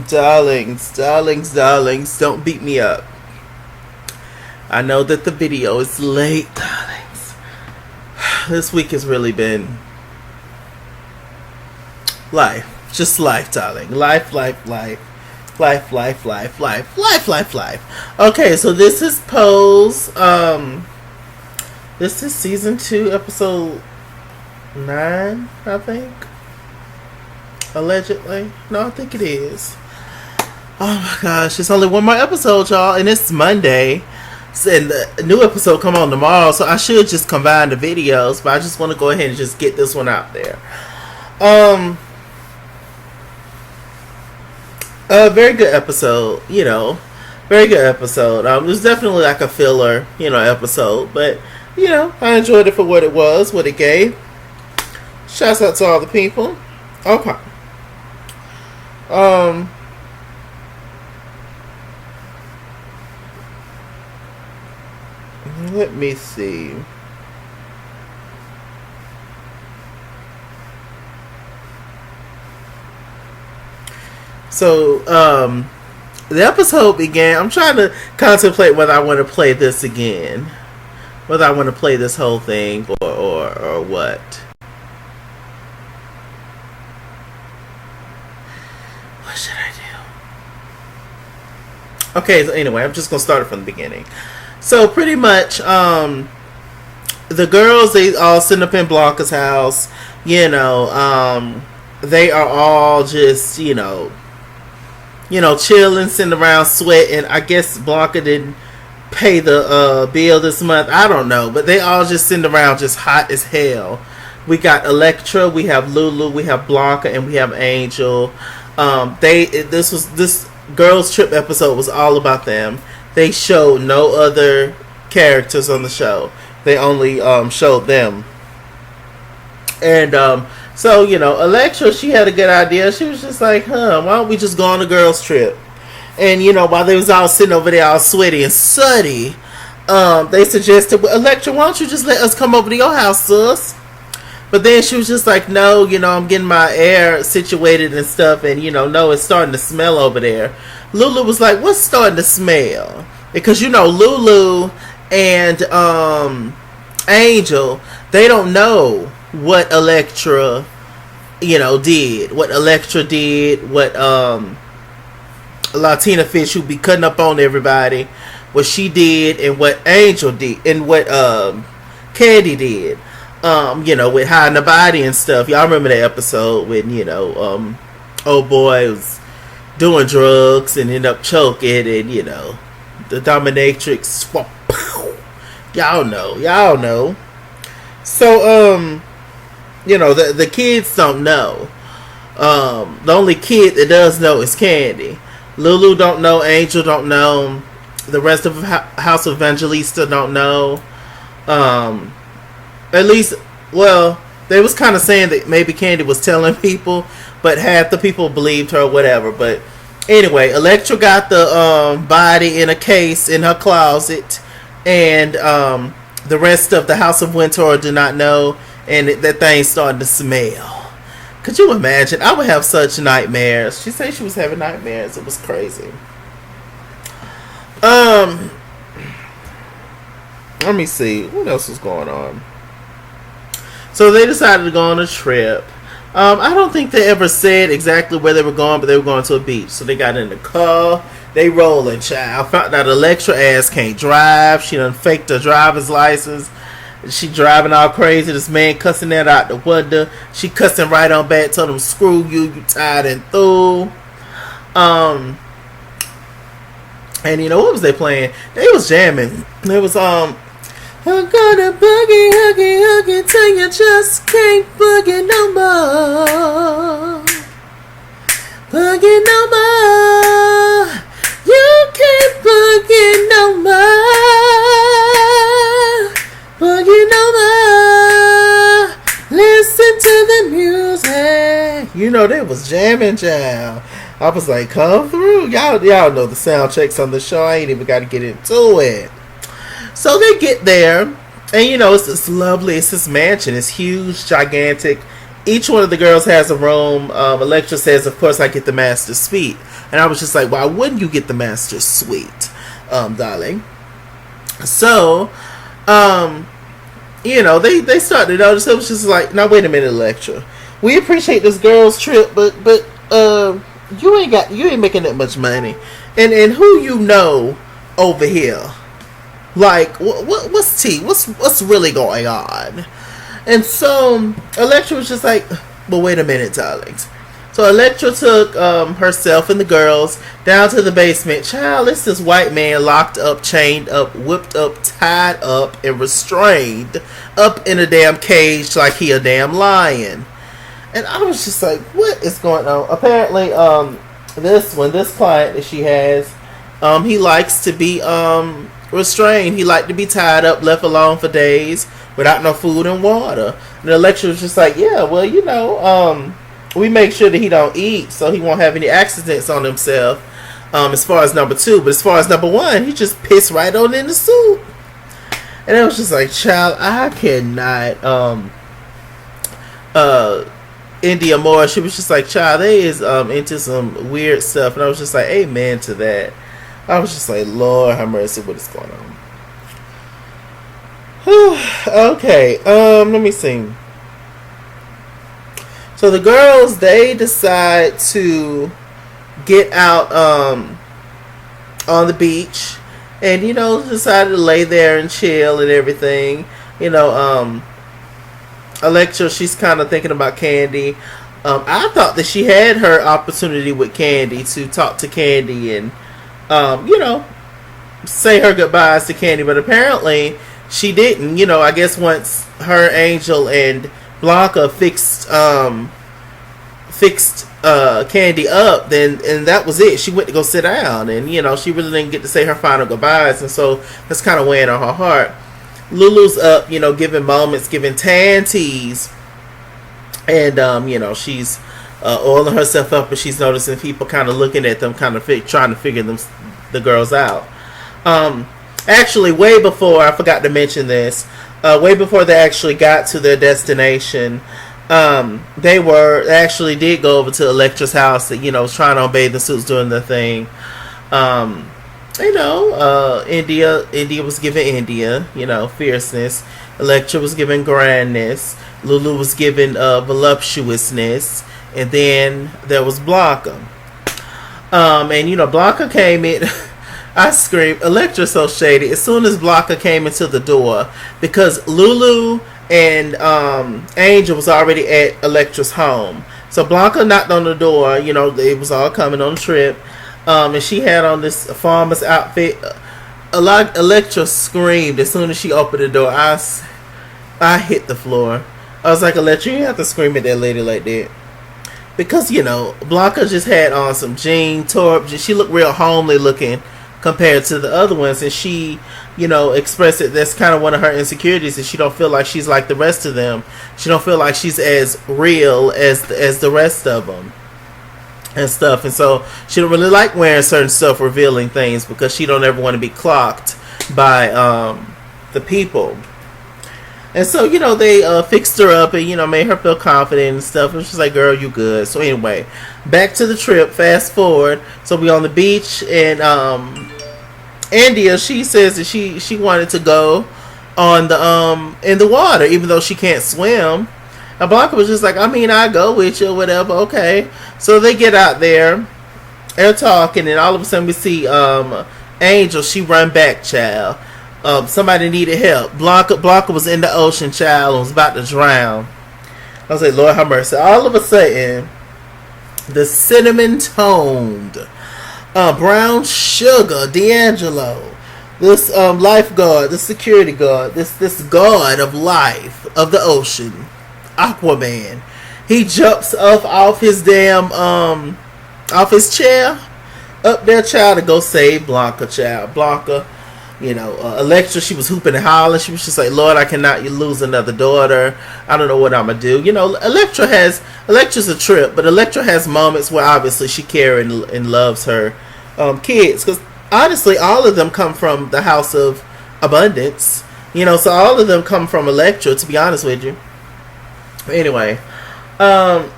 Darlings, don't beat me up. I know that the video is late, darlings. This week has really been life. Just life, darling. Life. Okay, so this is Pose. This is season 2, episode 9, I think. Allegedly. No, I think it is. Oh my gosh, it's only one more episode, y'all, and it's Monday. And the new episode come on tomorrow, so I should just combine the videos, but I just want to go ahead and just get this one out there. A very good episode, very good episode. It was definitely like a filler, episode, but I enjoyed it for what it was, what it gave. Shouts out to all the people. Okay. Let me see. So, the episode began. I'm trying to contemplate whether I want to play this again. Whether I want to play this whole thing or what. What should I do? Okay, so anyway, I'm just going to start it from the beginning. So pretty much, the girls, they all sit up in Blanca's house. They are all just, chilling, sitting around sweating. I guess Blanca didn't pay the bill this month. I don't know, but they all just sitting around just hot as hell. We got Electra, we have Lulu, we have Blanca, and we have Angel. This girls trip episode was all about them. They showed no other characters on the show. They only showed them. And so, Electra, she had a good idea. She was just like, why don't we just go on a girls trip? And, while they was all sitting over there all sweaty and sooty, they suggested, well, Electra, why don't you just let us come over to your house, sis? But then she was just like, no, I'm getting my air situated and stuff, and, no, it's starting to smell over there. Lulu was like, what's starting to smell? Because, Lulu and Angel, they don't know what Electra, did. What Electra did, what Latina Fish, who be cutting up on everybody, what she did, and what Angel did, and what Candy did. With hiding the body and stuff. Y'all remember that episode when, old boy was doing drugs and ended up choking, and, the dominatrix. Y'all know. So, the kids don't know. The only kid that does know is Candy. Lulu don't know. Angel don't know. The rest of House of Evangelista don't know. At least, well, they was kind of saying that maybe Candy was telling people, but half the people believed her or whatever. But anyway, Electra got the body in a case in her closet, and the rest of the House of Wintour do not know, and that thing started to smell. Could you imagine? I would have such nightmares. She said she was having nightmares. It was crazy. Let me see. What else was going on? So they decided to go on a trip. I don't think they ever said exactly where they were going, but they were going to a beach. So they got in the car. They rolling, child. Found out Electra ass can't drive. She done faked her driver's license. She driving all crazy. This man cussing that out the window. She cussing right on back. Told him, screw you. You tired and through. And what was they playing? They was jamming. It was I'm gonna boogie till you just can't boogie no more. Boogie no more. You can't boogie no more. Boogie no more. Listen to the music. They was jamming, child. I was like, come through. Y'all know the sound checks on the show. I ain't even got to get into it. So they get there, and it's this mansion. It's huge, gigantic, each one of the girls has a room. Electra says, of course, I get the master's suite. And I was just like, why wouldn't you get the master's suite, darling? So, they started to notice. It was just like, now wait a minute, Electra. We appreciate this girl's trip, but you ain't making that much money. And who you know over here? Like, what's tea? What's really going on? And so Electra was just like, well, wait a minute, darlings. So Electra took herself and the girls down to the basement. Child, it's this white man locked up, chained up, whipped up, tied up, and restrained up in a damn cage like he a damn lion. And I was just like, what is going on? Apparently, this client that she has, he likes to be restrained. He liked to be tied up, left alone for days without no food and water. And the lecturer was just like, yeah, well, we make sure that he don't eat so he won't have any accidents on himself, as far as number 2. But as far as number 1, he just pissed right on in the soup. And it was just like, child, I cannot, Indya Moore, she was just like, child, they is into some weird stuff. And I was just like, amen to that. I was just like, Lord have mercy, what is going on? Okay, let me see. So the girls, they decide to get out on the beach and, decided to lay there and chill and everything. Electra, she's kind of thinking about Candy. I thought that she had her opportunity with Candy to talk to Candy and, say her goodbyes to Candy, but apparently she didn't. I guess once her, Angel, and Blanca fixed Candy up, and that was it. She went to go sit down, and she really didn't get to say her final goodbyes, and so that's kind of weighing on her heart. Lulu's up, giving moments, giving tanties, and she's oiling herself up, and she's noticing people kind of looking at them, kind of trying to figure the girls out. Actually, way before, I forgot to mention this, way before they actually got to their destination, they actually did go over to Electra's house that, was trying on bathing suits, doing their thing. Indya was giving Indya, fierceness. Electra was giving grandness. Lulu was giving voluptuousness. And then there was Blanca. Blanca came in. I screamed, Electra's so shady. As soon as Blanca came into the door, because Lulu and Angel was already at Electra's home. So Blanca knocked on the door. It was all coming on the trip. And she had on this farmer's outfit. Electra screamed as soon as she opened the door. I hit the floor. I was like, Electra, you have to scream at that lady like that. Because, Blanca just had on some jeans, tore up. She looked real homely looking compared to the other ones. And she, expressed it. That's kind of one of her insecurities. And she don't feel like she's like the rest of them. She don't feel like she's as real as the rest of them. And stuff, and so she don't really like wearing certain self-revealing things because she don't ever want to be clocked by the people. And so they fixed her up and made her feel confident and stuff. And she's like, "Girl, you good." So anyway, back to the trip. Fast forward, so we on the beach and Indya, she says that she wanted to go on the in the water even though she can't swim. And Blanca was just like, I go with you, whatever, okay. So they get out there, they're talking, and all of a sudden we see Angel, she run back, child. Somebody needed help. Blanca was in the ocean, child, and was about to drown. I was like, Lord have mercy. All of a sudden, the cinnamon-toned, brown sugar, D'Angelo, this lifeguard, this security guard, this guard of life, of the ocean, Aquaman, he jumps off his damn off his chair up there, child, to go save Blanca, child. Blanca, Electra, she was hooping and hollering. She was just like, Lord, I cannot lose another daughter. I don't know what I'm gonna do. Electra's a trip, but Electra has moments where obviously she cares and loves her kids, because honestly all of them come from the house of abundance, so all of them come from Electra, to be honest with you. Anyway, Um,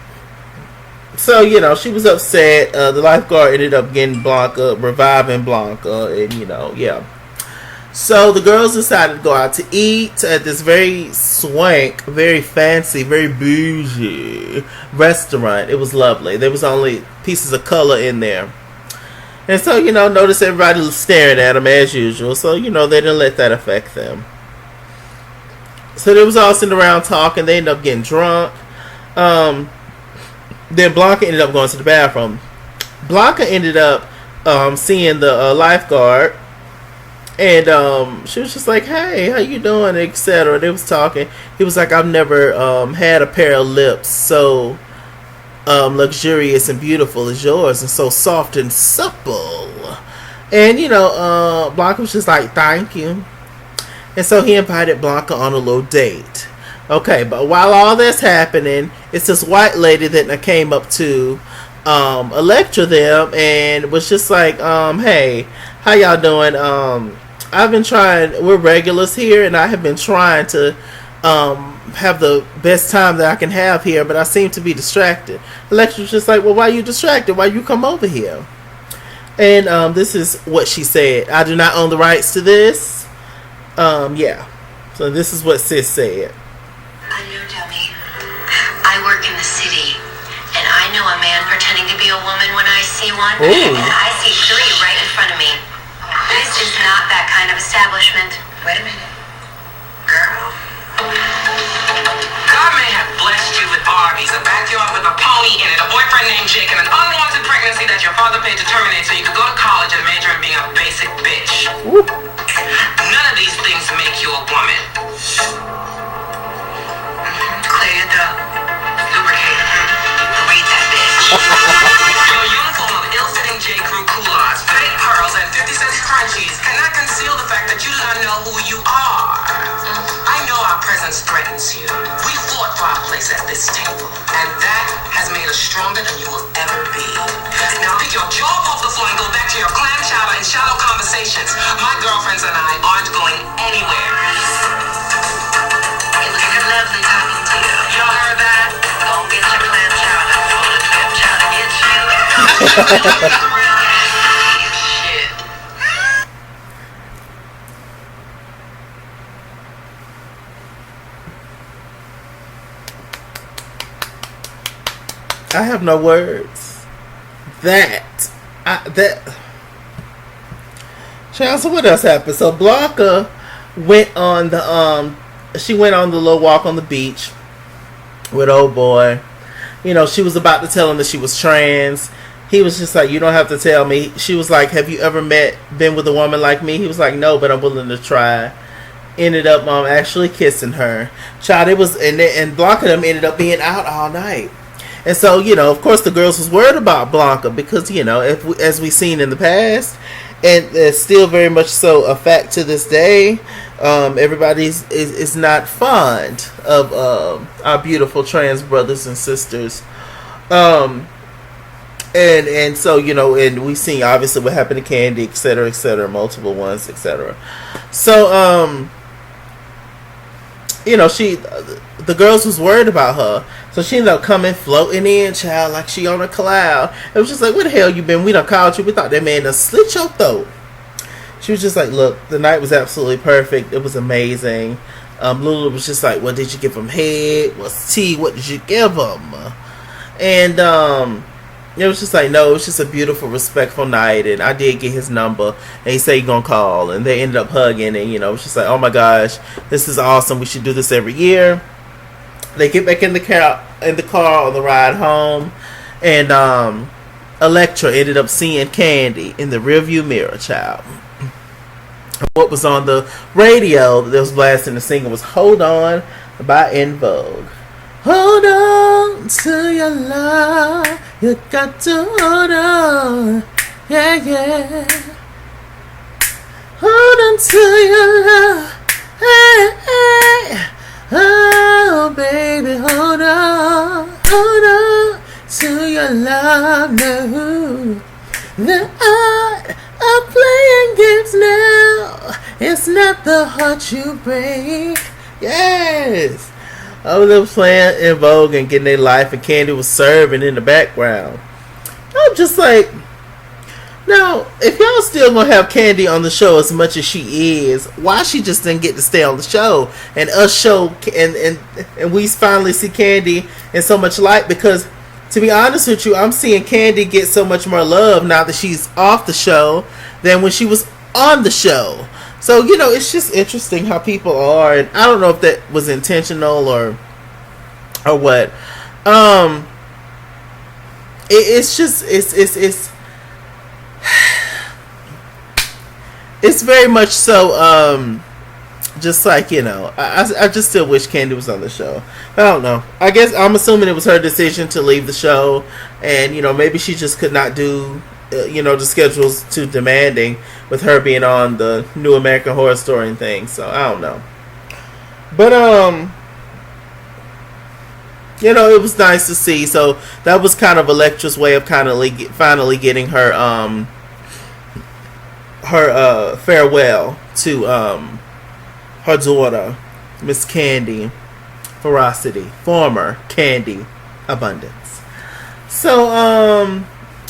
so, you know, she was upset. The lifeguard ended up getting Blanca, reviving Blanca, and, you know, yeah. So the girls decided to go out to eat at this very swank, very fancy, very bougie restaurant. It was lovely. There was only pieces of color in there. And so, you know, notice everybody was staring at them as usual. So, you know, they didn't let that affect them. So they was all sitting around talking. They ended up getting drunk. Then Blanca ended up going to the bathroom. Blanca ended up seeing the lifeguard. And she was just like, hey, how you doing, etc. They was talking. He was like, I've never had a pair of lips so luxurious and beautiful as yours, and so soft and supple. And, you know, Blanca was just like, thank you. And so he invited Blanca on a little date. Okay, but while all that's happening, it's this white lady that came up to Electra them and was just like, hey, how y'all doing? I've been trying, we're regulars here, and I have been trying to have the best time that I can have here, but I seem to be distracted. Electra's just like, well, why are you distracted? Why you come over here? And this is what she said. I do not own the rights to this. Yeah. So this is what Sis said. I know, dummy. I work in the city, and I know a man pretending to be a woman when I see one. Ooh. And I see 3 right in front of me. This is not that kind of establishment. Wait a minute. Girl. God may have blessed you with Barbies, a backyard with a pony in it, a boyfriend named Jake, and an unwanted pregnancy that your father paid to terminate so you could go to college and major in being a basic bitch. Ooh. None of these things make you a woman. Clear your throat. Lubricate. Read that bitch. Your uniform of ill-fitting J. Crew culottes, fake pearls, and 50-cent scrunchies cannot conceal the fact that you do not know who you are. I know our presence threatens you. We fought for our place at this table, and that has made us stronger than you will ever be. Now pick your jaw off the floor and go back to your clam chowder and shallow conversations. My girlfriends and I aren't going anywhere. It was lovely talking to you. Y'all heard that? Don't get your clam chowder. Don't let clam chowder get you. Shit. I have no words. Child, so what else happened? So Blanca went on the she went on the little walk on the beach with old boy. You know, she was about to tell him that she was trans. He was just like, you don't have to tell me. She was like, have you ever been with a woman like me? He was like, no, but I'm willing to try. Ended up actually kissing her. Child, it was, and Blanca them ended up being out all night. And so, you know, of course the girls was worried about Blanca because, you know, as we've seen in the past, and it's still very much so a fact to this day, everybody is not fond of our beautiful trans brothers and sisters. And so, you know, and we've seen obviously what happened to Candy, etc., multiple ones, etc. So, you know, the girls was worried about her. So she ended up coming, floating in, child, like she on a cloud. It was just like, where the hell you been? We done called you. We thought that man done slit your throat. She was just like, look, the night was absolutely perfect. It was amazing. Lulu was just like, what did you give him head? What's tea? What did you give him? And it was just like, no, it was just a beautiful, respectful night. And I did get his number. And he said he gonna call. And they ended up hugging. And, you know, it was just like, oh my gosh, this is awesome. We should do this every year. They get back in the car on the ride home, and Electra ended up seeing Candy in the rearview mirror, child. What was on the radio that was blasting the single was "Hold On" by In Vogue. Hold on to your love, you got to hold on, yeah, yeah. Hold on to your love, hey, hey. Oh, baby, hold on to your love now. The art of playing games now, it's not the heart you break. Yes. They was playing in Vogue and getting their life, and Candy was serving in the background. I'm just like, now, if y'all still gonna have Candy on the show as much as she is, why she just didn't get to stay on the show and us show and we finally see Candy in so much light? Because to be honest with you, I'm seeing Candy get so much more love now that she's off the show than when she was on the show. So, you know, it's just interesting how people are, and I don't know if that was intentional or what. It's very much so, just like, you know, I just still wish Candy was on the show. I don't know. I guess I'm assuming it was her decision to leave the show, and, you know, maybe she just could not do, you know, the schedule's too demanding with her being on the new American Horror Story and things. So I don't know. But, you know, it was nice to see. So that was kind of Electra's way of kind of finally getting her farewell to her daughter, Miss Candy Ferocity, former Candy Abundance. So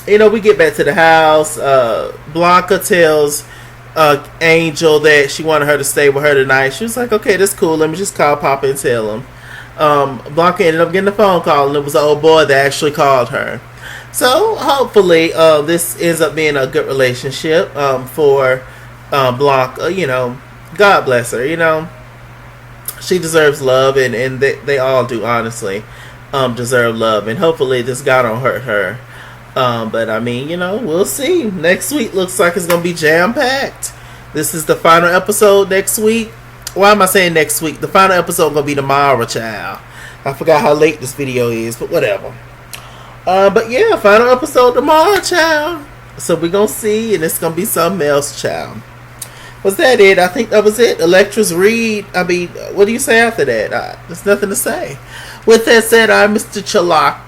you know, we get back to the house. Blanca tells Angel that she wanted her to stay with her tonight. She was like, okay, that's cool, let me just call Papa and tell him. Blanca ended up getting a phone call, and it was an old boy that actually called her. So hopefully this ends up being a good relationship for Blanca. You know, God bless her. You know, she deserves love, and they all do, honestly, deserve love. And hopefully this guy don't hurt her. But I mean, you know, we'll see. Next week looks like it's going to be jam-packed. This is the final episode next week. Why am I saying next week? The final episode going to be tomorrow, child. I forgot how late this video is, but whatever. But yeah, final episode tomorrow, child. So we're going to see, and it's going to be something else, child. Was that it? I think that was it. Electra's read. I mean, what do you say after that? There's nothing to say. With that said, I'm Mr. Chalaki.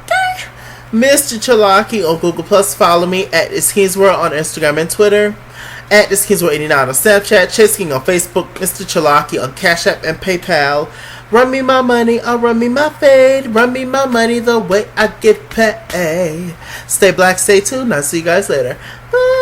Mr. Chalaki on Google Plus. Follow me at It's King's World on Instagram and Twitter. At It's King's World 89 on Snapchat. Chase King on Facebook. Mr. Chalaki on Cash App and PayPal. Run me my money, I'll run me my fade. Run me my money the way I get paid. Stay black, stay tuned. I'll see you guys later. Bye.